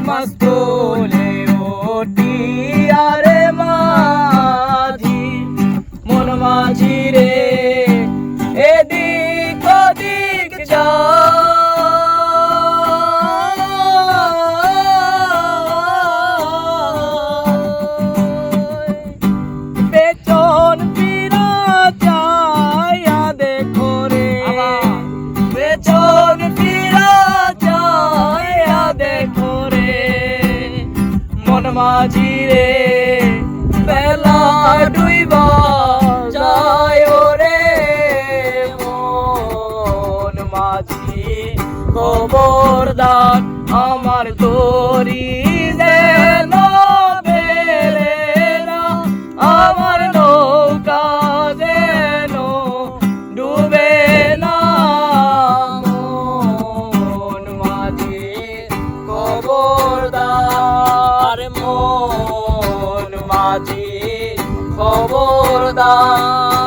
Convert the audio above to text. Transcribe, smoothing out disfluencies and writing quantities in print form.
মাছ তুলে ওঠি আরে মাঝি মন মাঝি রে এদিক ওদিক যা পেছন ফিরা চাইয়া দেখো রে পেছন ফিরা চাইয়া দেখো রে মন মাঝি রে বেলা ডুইবা যায় রে মন মাঝি খবরদার আমার তোরি যেন বেরে না আমার নৌকা যেন ডুবে না মন মাঝি খবরদার মন মাঝি খবরদার।